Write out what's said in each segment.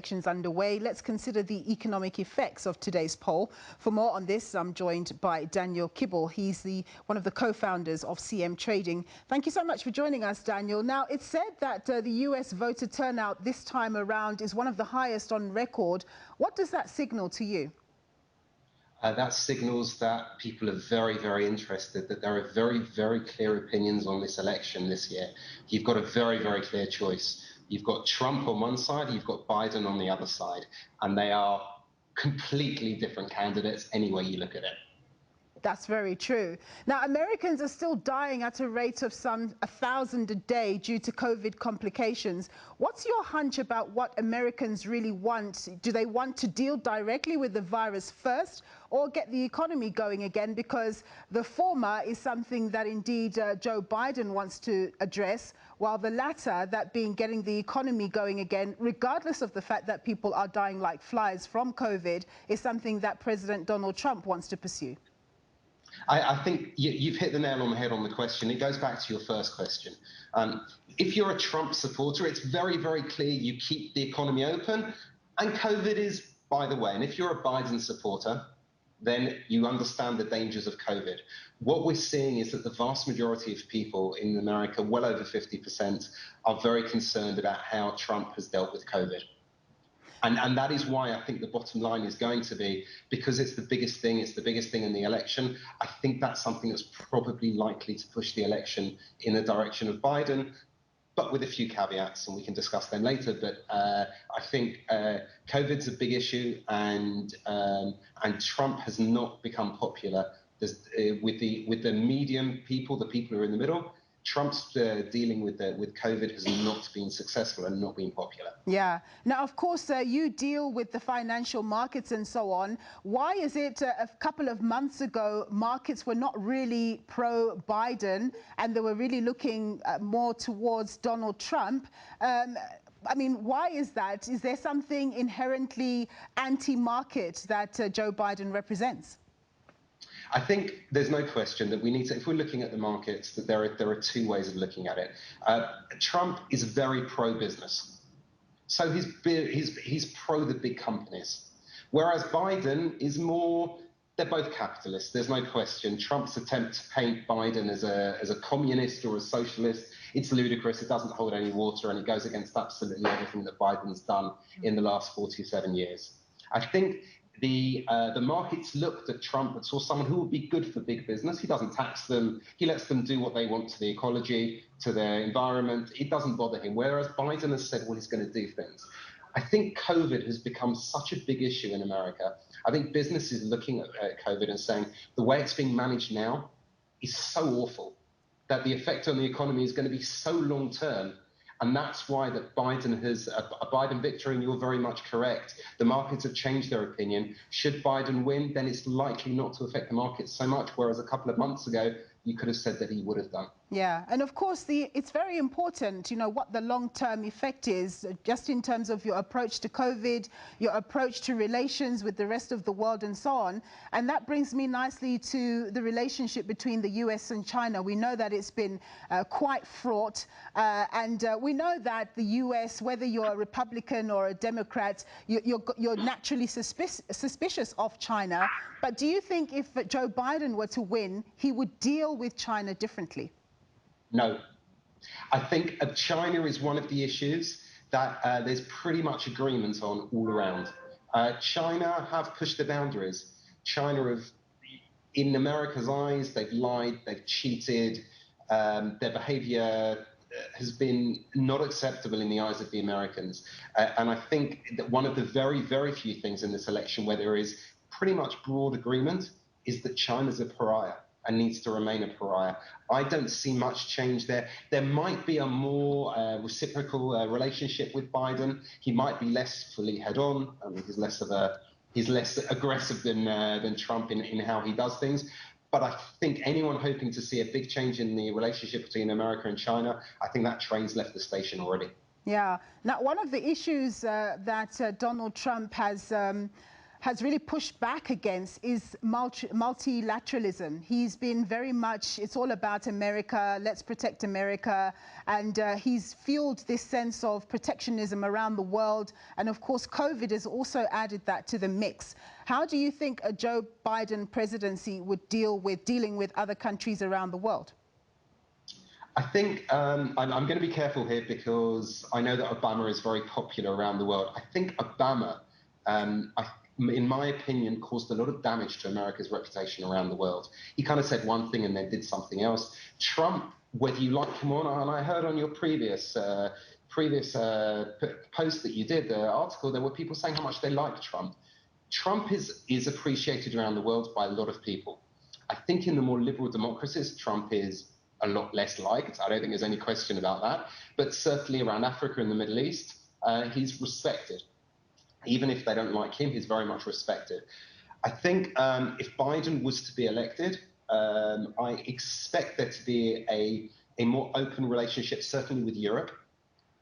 elections underway. Let's consider the economic effects of today's poll. For more on this, I'm joined by Daniel Kibel. He's one of the co-founders of CMtrading. Thank you so much for joining us, Daniel. Now, it's said that the US voter turnout this time around is one of the highest on record. What does that signal to you? That signals that people are very, very interested, that there are very, very clear opinions on this election this year. You've got a very, very clear choice. You've got Trump on one side, you've got Biden on the other side, and they are completely different candidates any way you look at it. That's very true. Now, Americans are still dying at a rate of some 1,000 a day due to COVID complications. What's your hunch about what Americans really want? Do they want to deal directly with the virus first or get the economy going again? Because the former is something that indeed Joe Biden wants to address, while the latter, that being getting the economy going again, regardless of the fact that people are dying like flies from COVID, is something that President Donald Trump wants to pursue. I think you've hit the nail on the head on the question. It goes back to your first question. If you're a Trump supporter, it's very, very clear you keep the economy open, and COVID is by the way. And if you're a Biden supporter, then you understand the dangers of COVID. What we're seeing is that the vast majority of people in America, well over 50%, are very concerned about how Trump has dealt with COVID. And that is why I think the bottom line is going to be, because it's the biggest thing in the election, I think that's something that's probably likely to push the election in the direction of Biden, but with a few caveats, and we can discuss them later. But I think COVID's a big issue, and Trump has not become popular with the medium people, the people who are in the middle. Trump's dealing with COVID has not been successful and not been popular. Yeah. Now, of course, you deal with the financial markets and so on. Why is it a couple of months ago, markets were not really pro-Biden and they were really looking more towards Donald Trump? I mean, why is that? Is there something inherently anti-market that Joe Biden represents? I think there's no question that we need to, if we're looking at the markets, that there are two ways of looking at it. Trump is very pro-business. So he's pro the big companies. Whereas Biden is more, they're both capitalists, there's no question. Trump's attempt to paint Biden as a communist or a socialist, it's ludicrous, it doesn't hold any water, and it goes against absolutely everything that Biden's done in the last 47 years. I think the markets looked at Trump and saw someone who would be good for big business. He doesn't tax them. He lets them do what they want to the ecology, to their environment. It doesn't bother him. Whereas Biden has said, well, he's going to do things. I think COVID has become such a big issue in America. I think business is looking at COVID and saying the way it's being managed now is so awful that the effect on the economy is going to be so long term. And that's why that Biden has a Biden victory, and you're very much correct. The markets have changed their opinion. Should Biden win, then it's likely not to affect the markets so much, whereas a couple of months ago, you could have said that he would have done. Yeah, and of course, it's very important, you know, what the long-term effect is, just in terms of your approach to COVID, your approach to relations with the rest of the world and so on. And that brings me nicely to the relationship between the US and China. We know that it's been quite fraught, and we know that the US, whether you're a Republican or a Democrat, you're naturally suspicious of China. But do you think if Joe Biden were to win, he would deal with China differently? No. I think China is one of the issues that there's pretty much agreement on all around. China have pushed the boundaries. China have, in America's eyes, they've lied, they've cheated, their behavior has been not acceptable in the eyes of the Americans. And I think that one of the very, very few things in this election where there is pretty much broad agreement is that China's a pariah and needs to remain a pariah. I don't see much change there. There might be a more reciprocal relationship with Biden. He might be less fully head-on. I mean, he's less aggressive than Trump in how he does things. But I think anyone hoping to see a big change in the relationship between America and China, I think that train's left the station already. Yeah. Now, one of the issues that Donald Trump has has really pushed back against is multilateralism. He's been very much, it's all about America, let's protect America, and he's fueled this sense of protectionism around the world, and of course COVID has also added that to the mix. How do you think a Joe Biden presidency would dealing with other countries around the world? I think I'm going to be careful here because I know that Obama is very popular around the world. I think Obama, in my opinion, caused a lot of damage to America's reputation around the world. He kind of said one thing and then did something else. Trump, whether you like him or not, and I heard on your previous post that you did, the article, there were people saying how much they liked Trump. Trump is appreciated around the world by a lot of people. I think in the more liberal democracies, Trump is a lot less liked. I don't think there's any question about that. But certainly around Africa and the Middle East, he's respected. Even if they don't like him, he's very much respected. I think if Biden was to be elected, I expect there to be a more open relationship, certainly with Europe,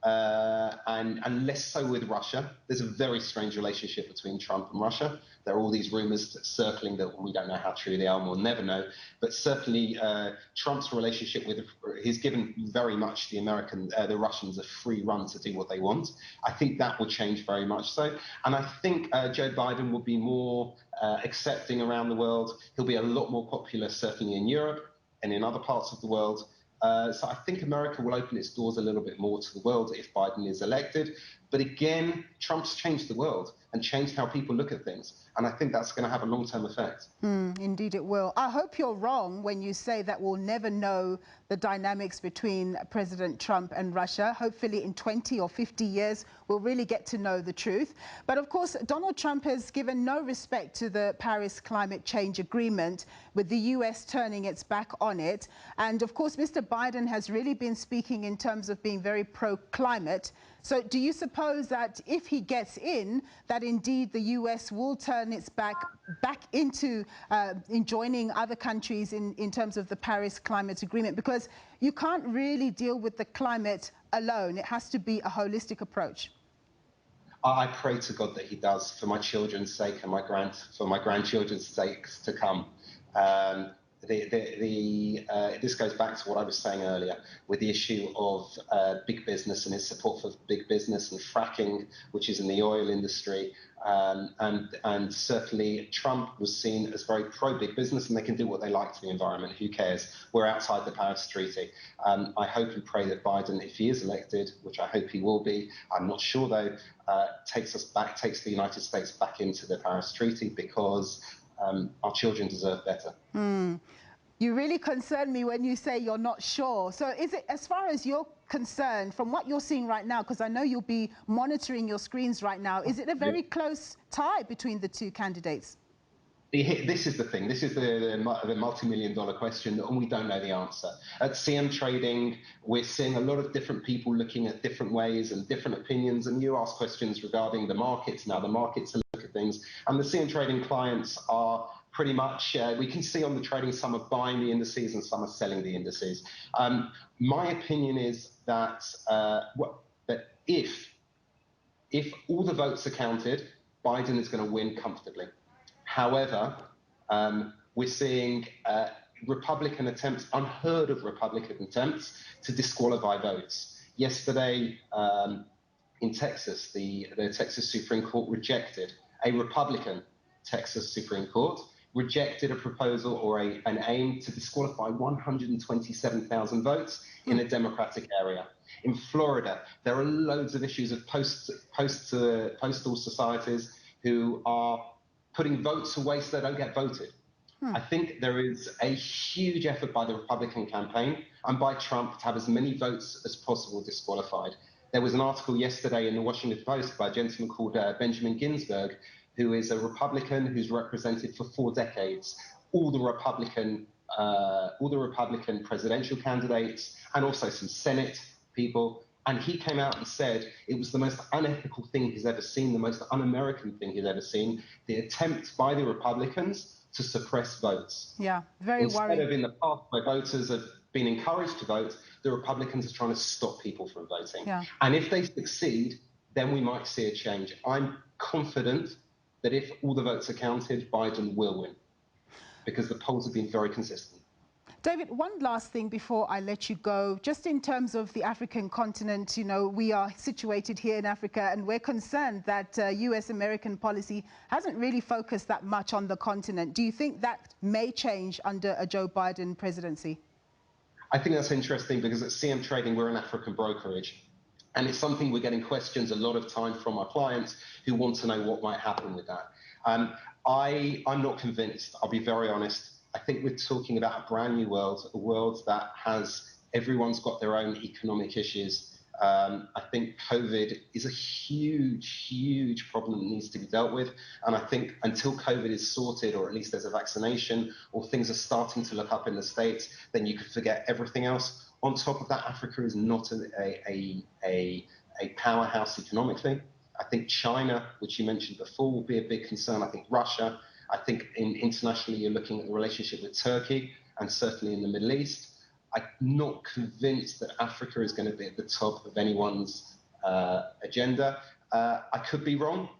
and less so with Russia. There's a very strange relationship between Trump and Russia. There are all these rumors circling that we don't know how true they are, and we'll never know. But certainly Trump's relationship with, he's given very much the Russians a free run to do what they want. I think that will change very much so. And I think Joe Biden will be more accepting around the world. He'll be a lot more popular, certainly in Europe and in other parts of the world. So I think America will open its doors a little bit more to the world if Biden is elected. But again, Trump's changed the world and changed how people look at things. And I think that's going to have a long-term effect. Indeed it will. I hope you're wrong when you say that we'll never know the dynamics between President Trump and Russia. Hopefully in 20 or 50 years, we'll really get to know the truth. But of course, Donald Trump has given no respect to the Paris Climate Change Agreement, with the US turning its back on it. And of course, Mr. Biden has really been speaking in terms of being very pro-climate. So do you suppose that if he gets in, that indeed the US will turn its back into in joining other countries in terms of the Paris Climate Agreement? Because you can't really deal with the climate alone. It has to be a holistic approach. I pray to God that he does, for my children's sake and for my grandchildren's sakes to come. This goes back to what I was saying earlier with the issue of big business and its support for big business and fracking, which is in the oil industry. And certainly Trump was seen as very pro-big business, and they can do what they like to the environment. Who cares? We're outside the Paris Treaty. I hope and pray that Biden, if he is elected, which I hope he will be, I'm not sure though, takes the United States back into the Paris Treaty, because our children deserve better. You really concern me when you say you're not sure. So is it, as far as you're concerned, from what you're seeing right now, because I know you'll be monitoring your screens right now, is it a very close tie between the two candidates? This is the thing. This is the multi-million-dollar question, and we don't know the answer. At CMtrading, we're seeing a lot of different people looking at different ways and different opinions, and you ask questions regarding the markets. Now the markets look at things, and the CMtrading clients are pretty much, we can see on the trading, some are buying the indices and some are selling the indices. My opinion is that, that if all the votes are counted, Biden is going to win comfortably. However, we're seeing Republican attempts, unheard of Republican attempts, to disqualify votes. Yesterday in Texas, the Texas Supreme Court rejected, a Republican Texas Supreme Court rejected a proposal or an aim to disqualify 127,000 votes in a Democratic area. In Florida, there are loads of issues of postal societies who are putting votes away so they don't get voted. I think there is a huge effort by the Republican campaign and by Trump to have as many votes as possible disqualified. There was an article yesterday in the Washington Post by a gentleman called Benjamin Ginsburg, who is a Republican who's represented for 4 decades all the Republican presidential candidates and also some Senate people. And he came out and said it was the most unethical thing he's ever seen, the most un-American thing he's ever seen, the attempt by the Republicans to suppress votes. Yeah, very worrying. Instead of in the past where voters have been encouraged to vote, the Republicans are trying to stop people from voting. Yeah. And if they succeed, then we might see a change. I'm confident that if all the votes are counted, Biden will win, because the polls have been very consistent. David, one last thing before I let you go. Just in terms of the African continent, you know, we are situated here in Africa and we're concerned that US-American policy hasn't really focused that much on the continent. Do you think that may change under a Joe Biden presidency? I think that's interesting because at CMtrading, we're an African brokerage. And it's something we're getting questions a lot of time from our clients who want to know what might happen with that. I'm not convinced, I'll be very honest. I think we're talking about a brand new world, a world that has, everyone's got their own economic issues. I think COVID is a huge, huge problem that needs to be dealt with. And I think until COVID is sorted, or at least there's a vaccination, or things are starting to look up in the States, then you could forget everything else. On top of that, Africa is not a powerhouse economically. I think China, which you mentioned before, will be a big concern. I think Russia. I think internationally, you're looking at the relationship with Turkey, and certainly in the Middle East. I'm not convinced that Africa is going to be at the top of anyone's agenda. I could be wrong.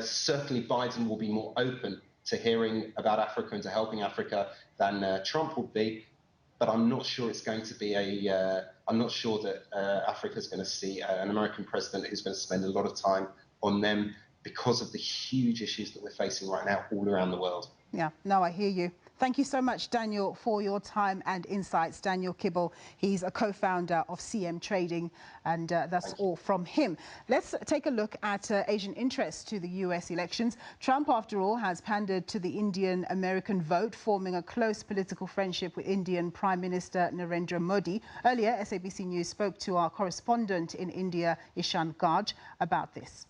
Certainly, Biden will be more open to hearing about Africa and to helping Africa than Trump would be. But I'm not sure it's going to be I'm not sure that Africa is going to see an American president who's going to spend a lot of time on them because of the huge issues that we're facing right now all around the world. Yeah, no, I hear you. Thank you so much, Daniel, for your time and insights. Daniel Kibel, he's a co-founder of CMtrading, and that's all from him. Let's take a look at Asian interests to the US elections. Trump, after all, has pandered to the Indian-American vote, forming a close political friendship with Indian Prime Minister Narendra Modi. Earlier, SABC News spoke to our correspondent in India, Ishan Garg, about this.